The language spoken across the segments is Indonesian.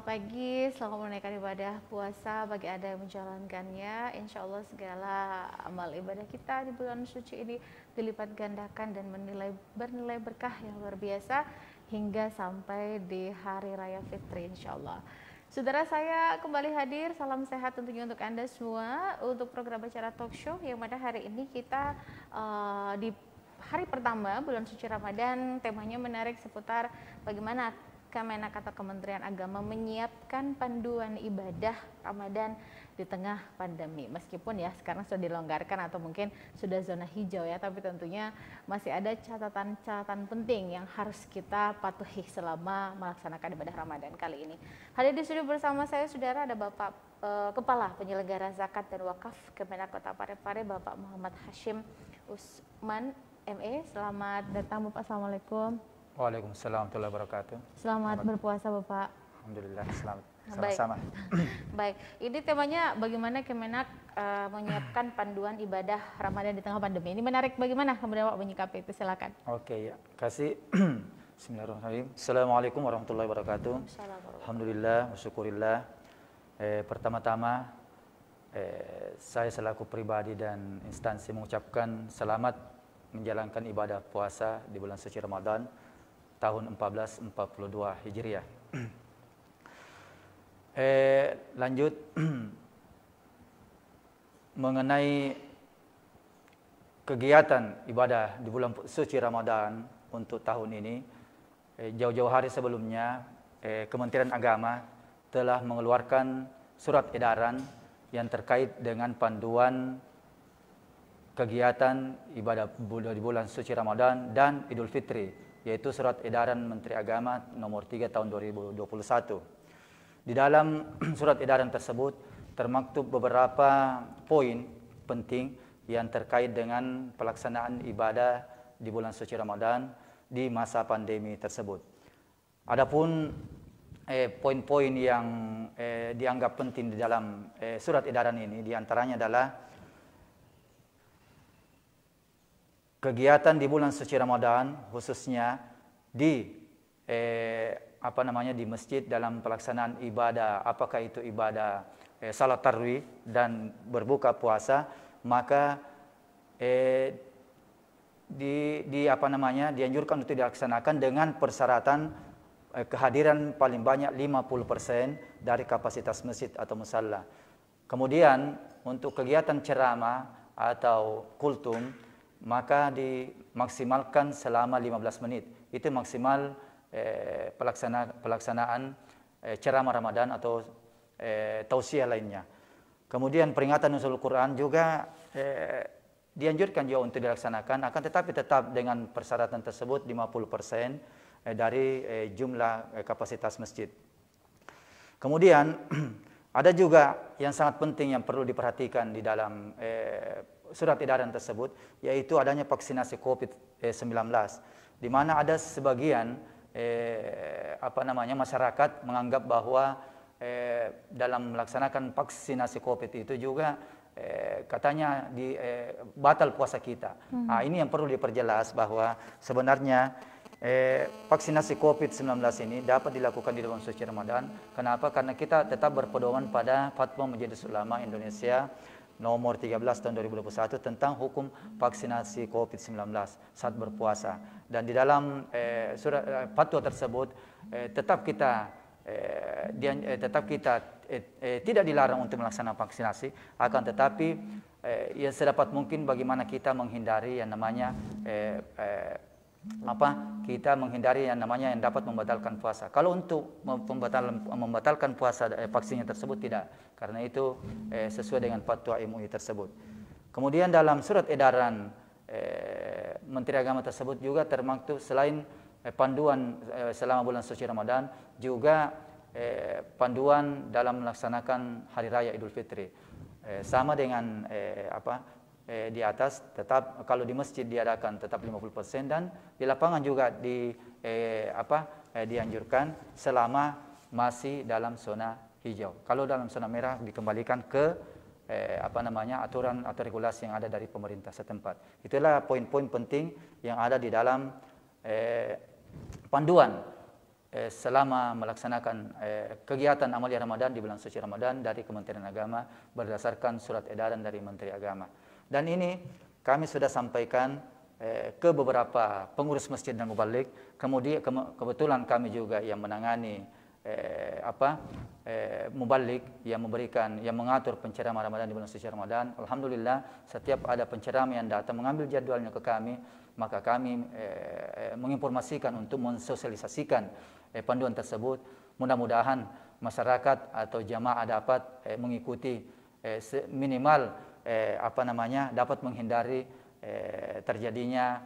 Selamat pagi, selamat menunaikan ibadah puasa bagi Anda yang menjalankannya. Insya Allah segala amal ibadah kita di bulan suci ini dilipat gandakan dan bernilai berkah yang luar biasa hingga sampai di Hari Raya Fitri insya Allah. Saudara saya kembali hadir, salam sehat tentunya untuk Anda semua untuk program Bicara Talk Show yang pada hari ini kita di hari pertama bulan suci Ramadan, temanya menarik seputar bagaimana Kemenak atau Kementerian Agama menyiapkan panduan ibadah Ramadan di tengah pandemi. Meskipun ya sekarang sudah dilonggarkan atau mungkin sudah zona hijau ya, tapi tentunya masih ada catatan-catatan penting yang harus kita patuhi selama melaksanakan ibadah Ramadan kali ini. Hadir di studio bersama saya saudara ada Bapak Kepala Penyelenggara Zakat dan Wakaf Kemenak Kota Parepare, Bapak Muhammad Hashim Usman ME. Selamat datang Bapak, Assalamualaikum. Waalaikumsalam warahmatullahi wabarakatuh. Selamat berpuasa Bapak. Alhamdulillah, selamat. Baik. Sama-sama. Baik, ini temanya bagaimana Kemenak menyiapkan panduan ibadah Ramadan di tengah pandemi. Ini menarik, bagaimana kemudian Bapak menyikapi itu, silakan. Oke, ya. Kasih. Bismillahirrahmanirrahim. Assalamualaikum warahmatullahi wabarakatuh. Alhamdulillah, wasyukurillah. Pertama-tama, saya selaku pribadi dan instansi mengucapkan selamat menjalankan ibadah puasa di bulan suci Ramadan tahun 1442 Hijriah. Lanjut mengenai kegiatan ibadah di bulan suci Ramadan untuk tahun ini, jauh-jauh hari sebelumnya Kementerian Agama telah mengeluarkan surat edaran yang terkait dengan panduan kegiatan ibadah di bulan suci Ramadan dan Idul Fitri, yaitu Surat Edaran Menteri Agama nomor 3 tahun 2021. Di dalam surat edaran tersebut termaktub beberapa poin penting yang terkait dengan pelaksanaan ibadah di bulan suci Ramadan di masa pandemi tersebut. Adapun poin-poin yang dianggap penting di dalam surat edaran ini diantaranya adalah kegiatan di bulan suci Ramadan khususnya di di masjid dalam pelaksanaan ibadah, apakah itu ibadah salat tarawih dan berbuka puasa, maka dianjurkan untuk dilaksanakan dengan persyaratan kehadiran paling banyak 50% dari kapasitas masjid atau musalla. Kemudian untuk kegiatan ceramah atau kultum maka dimaksimalkan selama 15 menit. Itu maksimal pelaksanaan ceramah Ramadan atau tausiah lainnya. Kemudian peringatan nuzul Quran juga dianjurkan juga untuk dilaksanakan, akan tetapi tetap dengan persyaratan tersebut 50% dari jumlah kapasitas masjid. Kemudian ada juga yang sangat penting yang perlu diperhatikan di dalam surat edaran tersebut, yaitu adanya vaksinasi COVID-19, di mana ada sebagian masyarakat menganggap bahwa dalam melaksanakan vaksinasi COVID itu juga katanya batal puasa kita. Nah, ini yang perlu diperjelas bahwa sebenarnya vaksinasi COVID-19 ini dapat dilakukan di bulan suci Ramadan. Kenapa? Karena kita tetap berpedoman pada Fatwa Majelis Ulama Indonesia nomor 13 tahun 2021 tentang hukum vaksinasi COVID-19 saat berpuasa. Dan di dalam surat fatwa tersebut tetap kita tidak dilarang untuk melaksanakan vaksinasi, akan tetapi ya sedapat mungkin bagaimana kita menghindari yang namanya yang dapat membatalkan puasa. Kalau untuk membatalkan puasa vaksinnya tersebut tidak, karena itu sesuai dengan fatwa MUI tersebut. Kemudian dalam surat edaran Menteri Agama tersebut juga termaktub selain panduan selama bulan suci Ramadan juga panduan dalam melaksanakan hari raya Idul Fitri. Sama dengan di atas, tetap kalau di masjid diadakan tetap 50% dan di lapangan juga dianjurkan selama masih dalam zona hijau. Kalau dalam zona merah dikembalikan ke aturan atau regulasi yang ada dari pemerintah setempat. Itulah poin-poin penting yang ada di dalam panduan selama melaksanakan kegiatan amalia Ramadan di bulan suci Ramadan dari Kementerian Agama berdasarkan surat edaran dari Menteri Agama. Dan ini kami sudah sampaikan ke beberapa pengurus masjid dan mubalik. Kemudian kebetulan kami juga yang menangani mubalik yang mengatur pencerahan Ramadan di bulan suci Ramadan. Alhamdulillah setiap ada penceramah yang datang mengambil jadwalnya ke kami, maka kami menginformasikan untuk mensosialisasikan panduan tersebut. Mudah-mudahan masyarakat atau jamaah dapat mengikuti minimal dapat menghindari terjadinya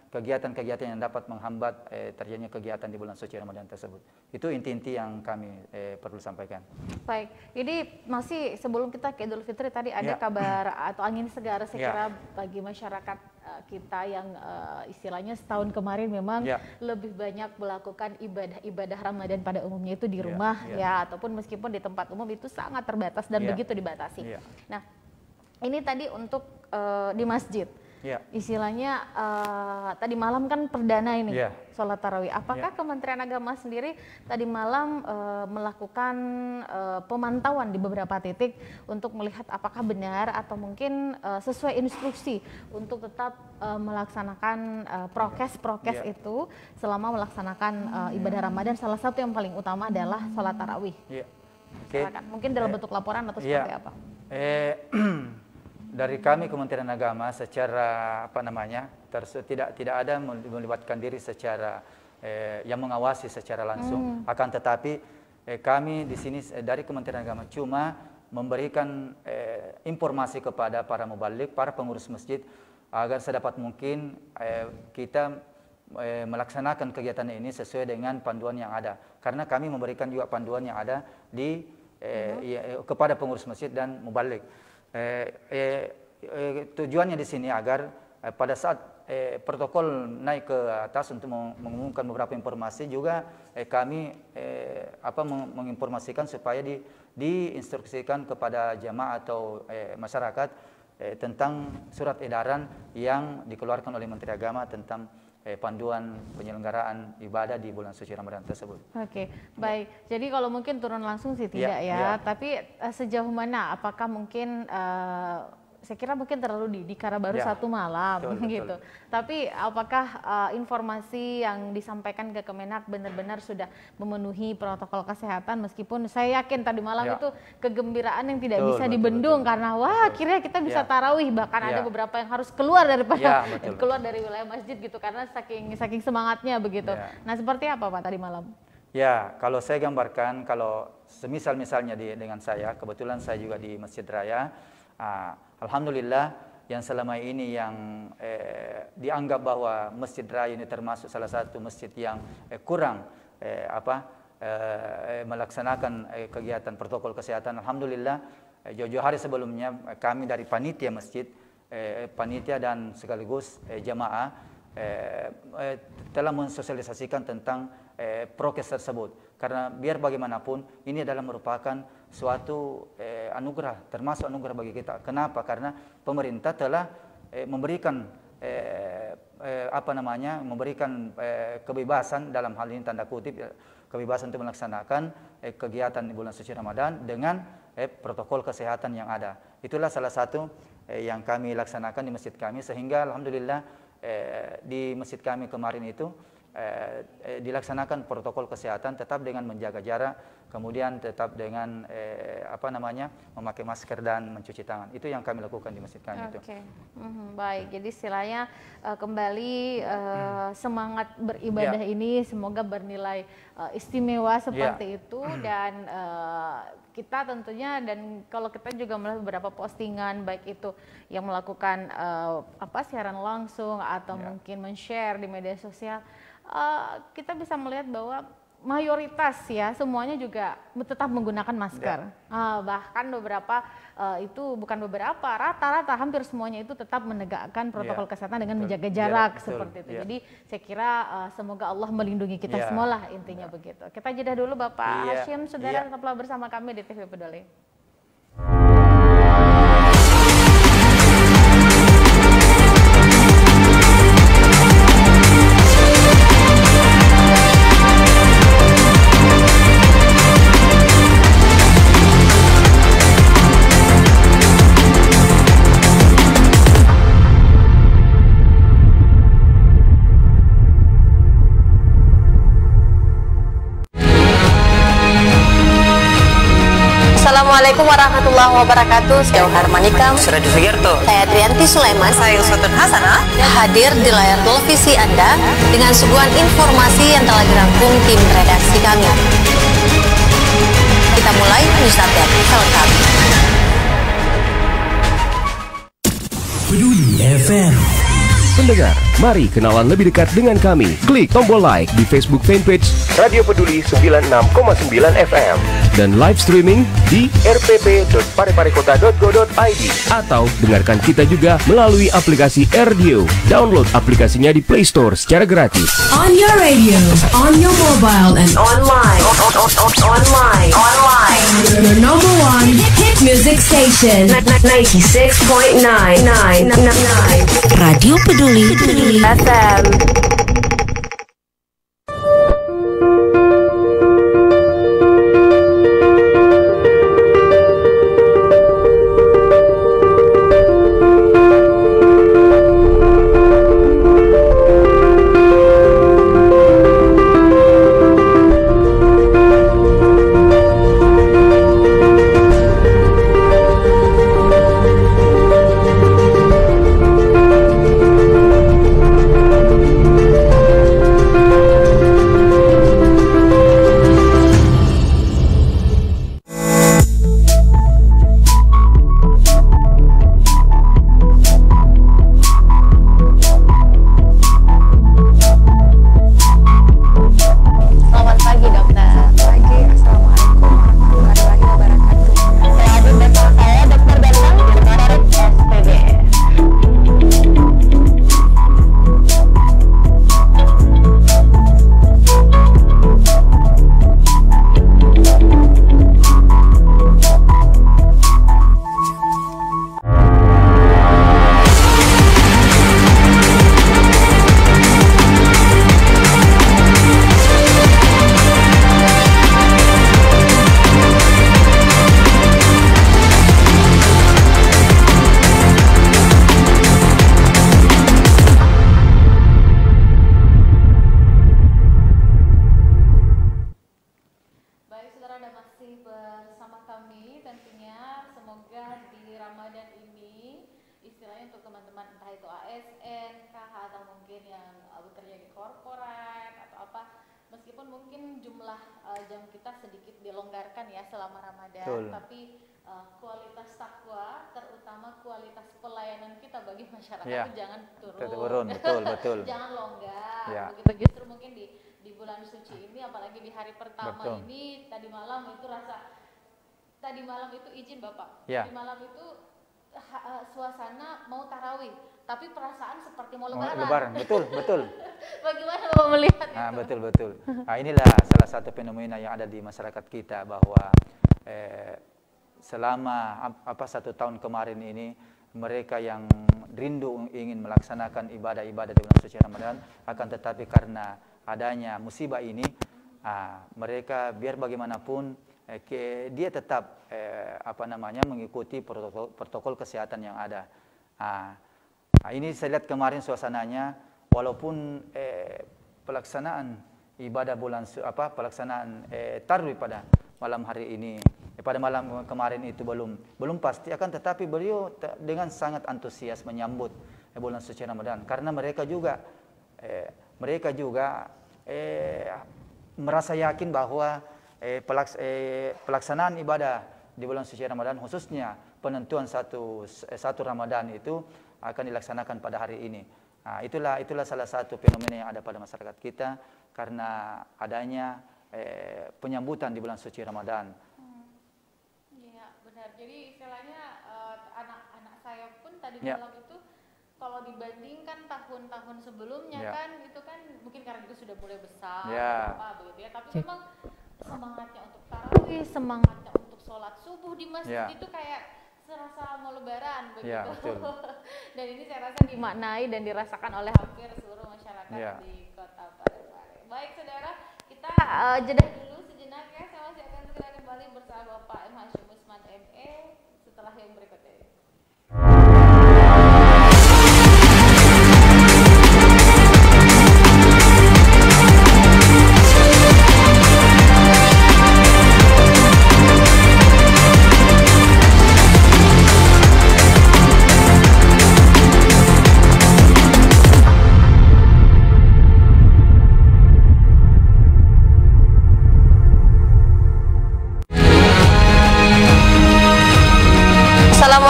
kegiatan-kegiatan yang dapat menghambat terjadinya kegiatan di bulan suci Ramadan tersebut. Itu inti-inti yang kami perlu sampaikan. Baik, jadi masih sebelum kita ke Idul Fitri tadi ada kabar atau angin segar saya kira bagi masyarakat kita yang istilahnya setahun kemarin memang lebih banyak melakukan ibadah Ramadan pada umumnya itu di rumah ataupun meskipun di tempat umum itu sangat terbatas dan begitu dibatasi. Nah, ini tadi untuk di masjid. Istilahnya tadi malam kan perdana ini sholat tarawih. Apakah Kementerian Agama sendiri tadi malam melakukan pemantauan di beberapa titik untuk melihat apakah benar atau mungkin sesuai instruksi untuk tetap melaksanakan prokes itu selama melaksanakan ibadah Ramadan? Salah satu yang paling utama adalah sholat tarawih. Mungkin dalam bentuk laporan atau seperti apa? Dari kami Kementerian Agama secara tidak ada melibatkan diri secara yang mengawasi secara langsung. Akan tetapi kami di sini dari Kementerian Agama cuma memberikan informasi kepada para mubalik, para pengurus masjid agar sedapat mungkin kita melaksanakan kegiatan ini sesuai dengan panduan yang ada. Karena kami memberikan juga panduan yang ada di kepada pengurus masjid dan mubalik. Tujuannya di sini agar pada saat protokol naik ke atas untuk mengumumkan beberapa informasi juga kami menginformasikan supaya diinstruksikan kepada jamaah atau masyarakat tentang surat edaran yang dikeluarkan oleh Menteri Agama tentang panduan penyelenggaraan ibadah di bulan suci Ramadan tersebut. Oke, baik. Jadi kalau mungkin turun langsung sih tidak tapi sejauh mana? Apakah mungkin saya kira mungkin terlalu dini karena baru satu malam gitu. Tapi apakah informasi yang disampaikan ke Kemenak benar-benar sudah memenuhi protokol kesehatan, meskipun saya yakin tadi malam itu kegembiraan yang tidak bisa dibendung karena akhirnya kita bisa tarawih, bahkan ada beberapa yang harus keluar daripada keluar dari wilayah masjid gitu karena saking semangatnya begitu. Nah, seperti apa Pak tadi malam? Ya, kalau saya gambarkan, kalau misalnya dengan saya, kebetulan saya juga di Masjid Raya. Alhamdulillah yang selama ini yang dianggap bahwa Masjid Raya ini termasuk salah satu masjid yang kurang melaksanakan kegiatan protokol kesehatan. Alhamdulillah jauh-jauh hari sebelumnya kami dari panitia masjid, panitia dan sekaligus jamaah telah mensosialisasikan tentang prokes tersebut. Karena biar bagaimanapun ini adalah merupakan suatu anugerah, termasuk anugerah bagi kita. Kenapa? Karena pemerintah telah memberikan kebebasan, dalam hal ini tanda kutip kebebasan untuk melaksanakan kegiatan di bulan suci Ramadan dengan protokol kesehatan yang ada. Itulah salah satu yang kami laksanakan di masjid kami, sehingga alhamdulillah di masjid kami kemarin itu dilaksanakan protokol kesehatan tetap dengan menjaga jarak, kemudian tetap dengan memakai masker dan mencuci tangan. Itu yang kami lakukan di masjid kami itu. Baik, jadi istilahnya kembali semangat beribadah ini semoga bernilai istimewa seperti itu dan kita tentunya, dan kalau kita juga melihat beberapa postingan baik itu yang melakukan siaran langsung atau mungkin men-share di media sosial, kita bisa melihat bahwa mayoritas semuanya juga tetap menggunakan masker. Bahkan beberapa rata-rata hampir semuanya itu tetap menegakkan protokol kesehatan dengan menjaga jarak seperti itu. Jadi saya kira semoga Allah melindungi kita semua lah intinya begitu. Kita jeda dulu Bapak Hashim, saudara tetaplah bersama kami di TV Peduli. Assalamualaikum warahmatullahi wabarakatuh. Saya Harmanikam. Suradi Sugiarto. Saya Trianti Sulaiman. Saya Uswatun Hasanah. Hadir di layar televisi Anda dengan suguhan informasi yang telah dirangkum tim redaksi kami. Kita mulai news update selengkapnya. Peduli FM. Pendengar, mari kenalan lebih dekat dengan kami. Klik tombol like di Facebook fanpage Radio Peduli 96,9 FM dan live streaming di rpp.pareparekota.go.id atau dengarkan kita juga melalui aplikasi RDio. Download aplikasinya di Play Store secara gratis. On your radio, on your mobile and online. Your number one hit music station 96.9 Radio Peduli FM. Kualitas takwa, terutama kualitas pelayanan kita bagi masyarakat Ya, itu jangan turun. betul. Jangan longgar. Ya. Begitu justru mungkin di bulan suci ini, apalagi di hari pertama Betul. ini, tadi malam itu izin Bapak. Ya. Tadi malam itu suasana mau tarawih, tapi perasaan seperti mau lebaran. Betul. Bagaimana Bapak melihat itu? Betul. Nah, inilah salah satu fenomena yang ada di masyarakat kita bahwa selama 1 tahun kemarin ini mereka yang rindu ingin melaksanakan ibadah-ibadah di bulan suci Ramadan, akan tetapi karena adanya musibah ini, mereka biar bagaimanapun dia tetap mengikuti protokol kesehatan yang ada. Ini saya lihat kemarin suasananya, walaupun pelaksanaan ibadah pelaksanaan tarawih pada malam hari ini, pada malam kemarin itu belum pasti, akan tetapi beliau dengan sangat antusias menyambut bulan suci Ramadan, karena mereka juga merasa yakin bahwa pelaksanaan ibadah di bulan suci Ramadan, khususnya penentuan satu Ramadan itu akan dilaksanakan pada hari ini. Itulah salah satu fenomena yang ada pada masyarakat kita karena adanya penyambutan di bulan suci Ramadan. Iya, benar. Jadi istilahnya anak-anak saya pun tadi Ya. malam itu kalau dibandingkan tahun-tahun sebelumnya Ya. kan itu kan mungkin karena itu sudah mulai besar Ya. begitu ya, tapi memang semangatnya untuk tarawih, semangatnya untuk sholat subuh di masjid Ya. itu kayak serasa mau lebaran begitu. Ya, betul. Dan ini saya rasa dimaknai dan dirasakan oleh hampir seluruh masyarakat Ya. di Kota Parepare. Baik saudara, kita jeda dulu sejenak ya. Saya masih akan segera kembali bersama Bapak M. Hashim Usman ME setelah yang berikut ini.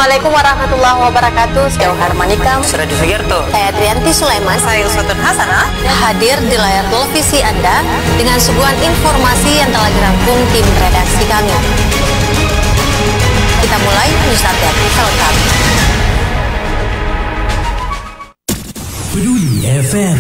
Assalamualaikum warahmatullahi wabarakatuh. Saya Harmanika, Suradi Sugiarto, saya Trianti Sulaiman, saya Uswatun Hasanah, hadir di layar televisi Anda dengan suguhan informasi yang telah dirangkum tim redaksi kami. Kita mulai news update selengkap. Peduli FM.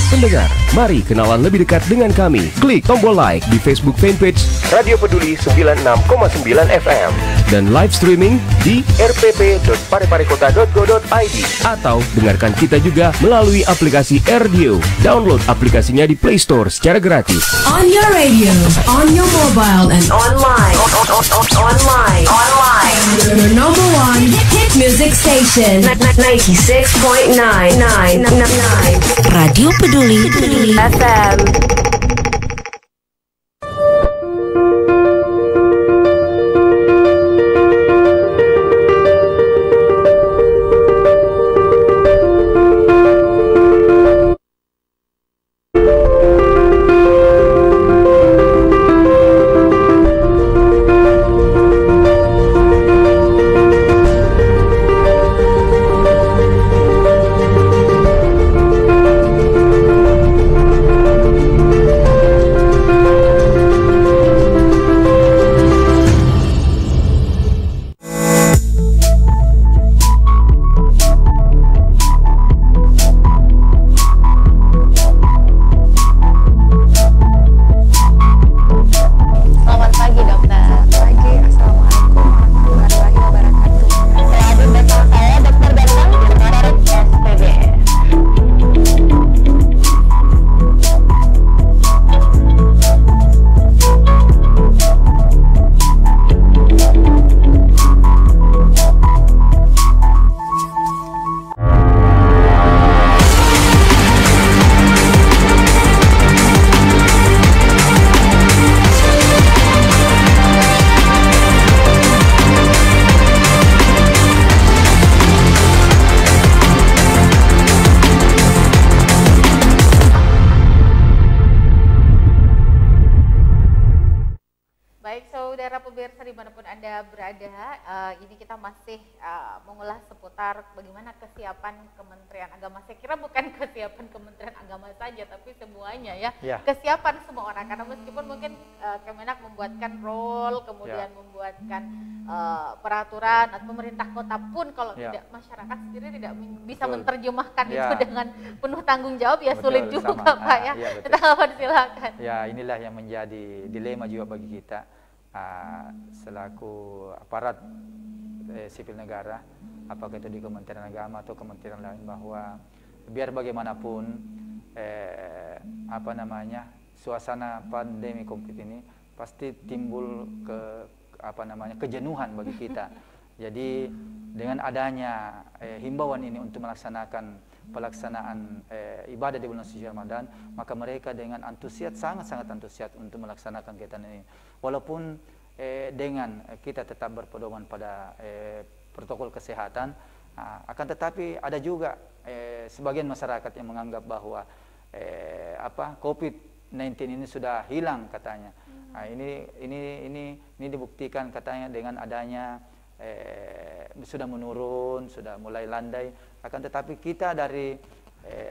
Pendengar, mari kenalan lebih dekat dengan kami. Klik tombol like di Facebook fanpage Radio Peduli 96,9 FM dan live streaming di rpp.pareparekota.go.id atau dengarkan kita juga melalui aplikasi RDio. Download aplikasinya di Play Store secara gratis. On your radio, on your mobile, and online. Your number one hit music station. 96.9. Radio Peduli FM. Ini kita masih mengulas seputar bagaimana kesiapan Kementerian Agama. Saya kira bukan kesiapan Kementerian Agama saja, tapi semuanya ya. Kesiapan semua orang, karena meskipun mungkin Kemenak membuatkan role, kemudian membuatkan peraturan, atau pemerintah kota pun kalau tidak, masyarakat sendiri tidak bisa menerjemahkan itu dengan penuh tanggung jawab, ya sulit juga Pak ya. Kita silakan. Ya, inilah yang menjadi dilema juga bagi kita selaku aparat sipil negara, apakah itu di Kementerian Agama atau kementerian lain, bahwa biar bagaimanapun suasana pandemi COVID ini pasti timbul kejenuhan bagi kita. Jadi dengan adanya himbauan ini untuk pelaksanaan ibadah di bulan suci Ramadan, maka mereka dengan antusias, sangat-sangat antusias untuk melaksanakan kegiatan ini. Walaupun dengan kita tetap berpedoman pada protokol kesehatan, akan tetapi ada juga sebagian masyarakat yang menganggap bahwa COVID-19 ini sudah hilang katanya. Ini dibuktikan katanya dengan adanya sudah menurun, sudah mulai landai. Akan tetapi kita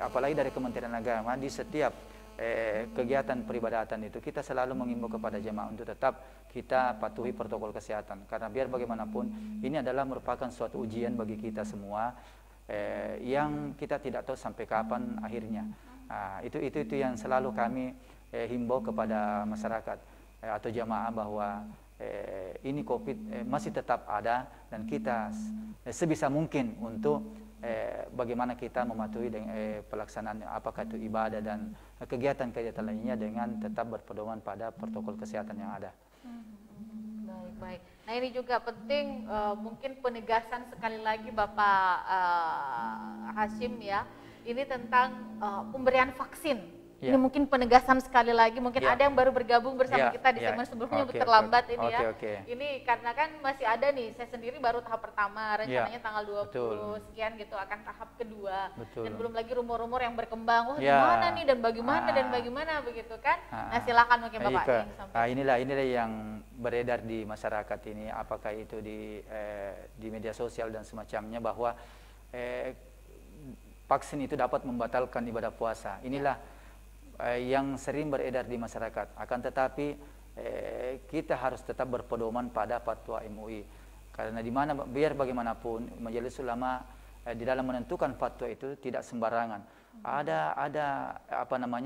apalagi dari Kementerian Agama, di setiap kegiatan peribadatan itu kita selalu mengimbau kepada jemaah untuk tetap kita patuhi protokol kesehatan, karena biar bagaimanapun ini adalah merupakan suatu ujian bagi kita semua yang kita tidak tahu sampai kapan akhirnya. Itu yang selalu kami himbau kepada masyarakat atau jemaah, bahwa ini COVID masih tetap ada, dan kita sebisa mungkin untuk bagaimana kita mematuhi pelaksanaan apakah itu ibadah dan kegiatan-kegiatan lainnya dengan tetap berpedoman pada protokol kesehatan yang ada. Baik. Nah, ini juga penting, mungkin penegasan sekali lagi Bapak Hashim ya, ini tentang pemberian vaksin Ini mungkin penegasan sekali lagi, mungkin ada yang baru bergabung bersama kita di segmen sebelumnya terlambat ini ya. Ini karena kan masih ada nih, saya sendiri baru tahap pertama, rencananya tanggal 20 sekian gitu akan tahap kedua. Dan belum lagi rumor-rumor yang berkembang, wah gimana nih dan bagaimana begitu kan. Nah silakan mungkin Bapak yang sampaikan. Inilah yang beredar di masyarakat ini, apakah itu di media sosial dan semacamnya, bahwa vaksin itu dapat membatalkan ibadah puasa. Inilah yang sering beredar di masyarakat. Akan tetapi kita harus tetap berpedoman pada fatwa MUI, karena biar bagaimanapun majelis ulama di dalam menentukan fatwa itu tidak sembarangan. Ada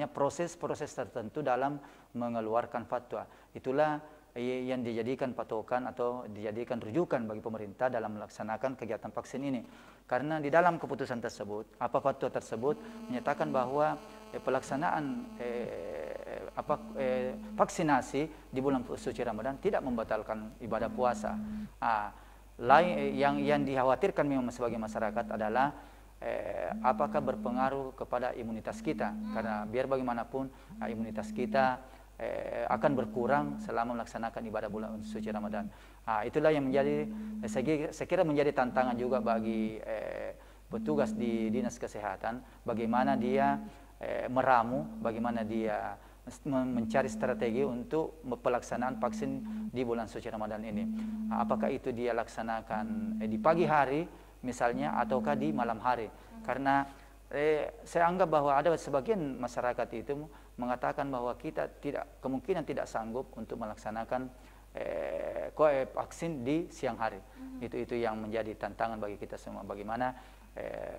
proses-proses tertentu dalam mengeluarkan fatwa. Itulah yang dijadikan patokan atau dijadikan rujukan bagi pemerintah dalam melaksanakan kegiatan vaksin ini. Karena di dalam keputusan tersebut, fatwa tersebut menyatakan bahwa pelaksanaan vaksinasi di bulan suci Ramadan tidak membatalkan ibadah puasa. Yang dikhawatirkan memang sebagai masyarakat adalah apakah berpengaruh kepada imunitas kita, karena biar bagaimanapun imunitas kita akan berkurang selama melaksanakan ibadah bulan suci Ramadan. Itulah yang menjadi, saya kira menjadi tantangan juga bagi petugas di Dinas Kesehatan, bagaimana dia meramu, bagaimana dia mencari strategi untuk pelaksanaan vaksin di bulan suci Ramadan ini. Apakah itu dia laksanakan di pagi hari misalnya, ataukah di malam hari? Karena saya anggap bahwa ada sebagian masyarakat itu mengatakan bahwa kita kemungkinan tidak sanggup untuk melaksanakan vaksin di siang hari. Itu yang menjadi tantangan bagi kita semua, bagaimana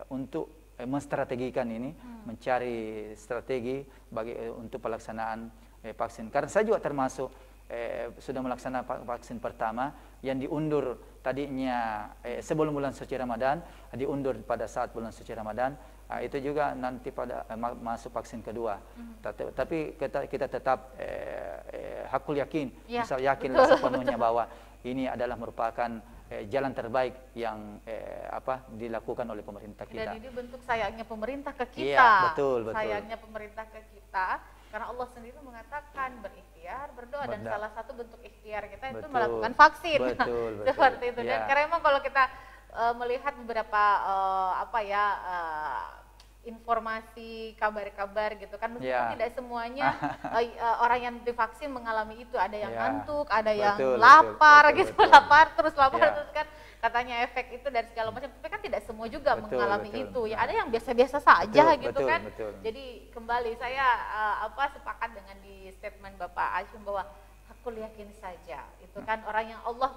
untuk menstrategikan ini, mencari strategi untuk pelaksanaan vaksin. Karena saya juga termasuk sudah melaksanakan vaksin pertama yang diundur tadinya sebelum bulan suci Ramadan, diundur pada saat bulan suci Ramadan. Itu juga nanti pada masuk vaksin kedua. Tapi kita tetap hakul yakin, misal yakinlah sepenuhnya bahwa ini adalah merupakan jalan terbaik yang dilakukan oleh pemerintah kita. Dan ini bentuk sayangnya pemerintah ke kita. Iya, betul. Sayangnya pemerintah ke kita, karena Allah sendiri mengatakan berikhtiar, berdoa, dan salah satu bentuk ikhtiar kita itu melakukan vaksin. Betul. Seperti itu. Dan karena memang kalau kita melihat beberapa informasi, kabar-kabar gitu kan, meskipun tidak semuanya orang yang divaksin mengalami itu, ada yang ngantuk, ada yang lapar lapar terus kan katanya efek itu dan segala macam, tapi kan tidak semua juga mengalami itu ya, ada yang biasa-biasa saja gitu kan. Jadi kembali saya sepakat dengan di statement Bapak Hashim bahwa aku yakin saja itu kan, orang yang Allah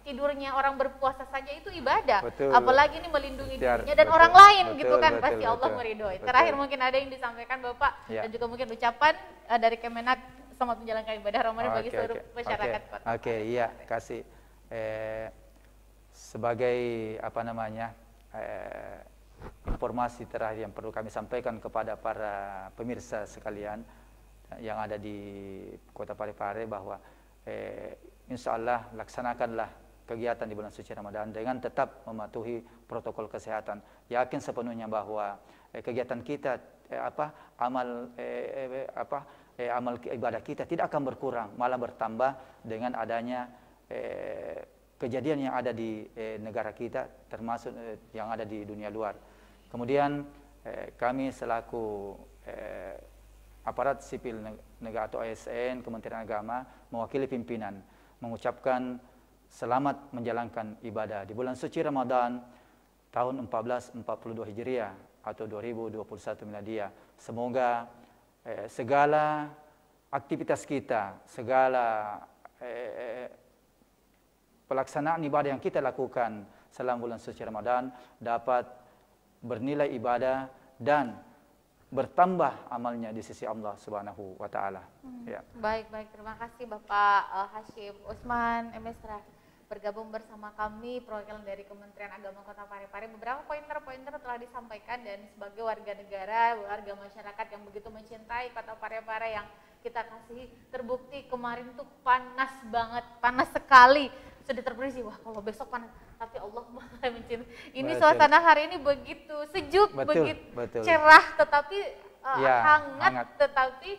tidurnya orang berpuasa saja itu ibadah, apalagi ini melindungi dirinya dan orang lain gitu kan, pasti Allah meridhoi. Terakhir mungkin ada yang disampaikan Bapak dan juga mungkin ucapan dari Kemenak selamat menjalankan ibadah Ramadan bagi seluruh masyarakat Kota. Iya, kasih sebagai informasi terakhir yang perlu kami sampaikan kepada para pemirsa sekalian yang ada di Kota Parepare, bahwa insya Allah laksanakanlah kegiatan di bulan suci Ramadan dengan tetap mematuhi protokol kesehatan. Yakin sepenuhnya bahwa kegiatan kita amal ibadah kita tidak akan berkurang, malah bertambah dengan adanya kejadian yang ada di negara kita, termasuk yang ada di dunia luar. Kemudian kami selaku aparat sipil negara atau ASN, Kementerian Agama, mewakili pimpinan mengucapkan selamat menjalankan ibadah di bulan suci Ramadan tahun 1442 Hijriah atau 2021 Miladiah. Semoga segala aktivitas kita, segala pelaksanaan ibadah yang kita lakukan selama bulan suci Ramadan dapat bernilai ibadah dan bertambah amalnya di sisi Allah Subhanahu wa taala. Baik, terima kasih Bapak Hashim Usman Mesra bergabung bersama kami perwakilan dari Kementerian Agama Kota Parepare. Beberapa pointer telah disampaikan, dan sebagai warga negara, warga masyarakat yang begitu mencintai Kota Parepare yang kita kasih, terbukti kemarin tuh panas banget, panas sekali. Sudah terprediksi, wah kalau besok panas, tapi Allah maha mencintai. Ini suasana hari ini begitu sejuk, begitu cerah, tetapi hangat, tetapi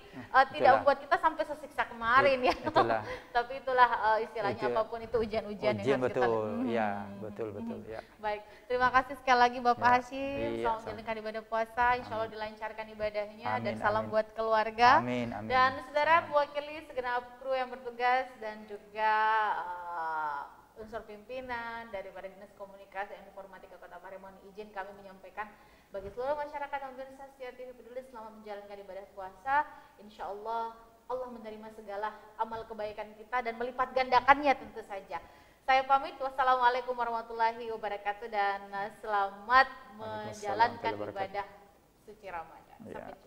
tidak membuat kita sampai sesiksa kemarin ya. Itulah. Tapi itulah istilahnya apapun itu ujian-ujian yang harus kita lalui. Iya, betul ya. Baik, terima kasih sekali lagi Bapak Hashim. Iya, Selamat menjalankan ibadah puasa, insya Allah dilancarkan ibadahnya, Amin, dan salam amin. buat keluarga. Amin. Dan saudara mewakili segenap kru yang bertugas dan juga unsur pimpinan daripada Dinas Komunikasi dan Informatika Kota Pariaman, izin kami menyampaikan bagi seluruh masyarakat dan pemirsa setia TV Peduli selamat menjalankan ibadah puasa. Insya Allah Allah menerima segala amal kebaikan kita dan melipat gandakannya tentu saja. Saya pamit, wassalamualaikum warahmatullahi wabarakatuh, dan selamat menjalankan ibadah suci Ramadan. Sampai jumpa.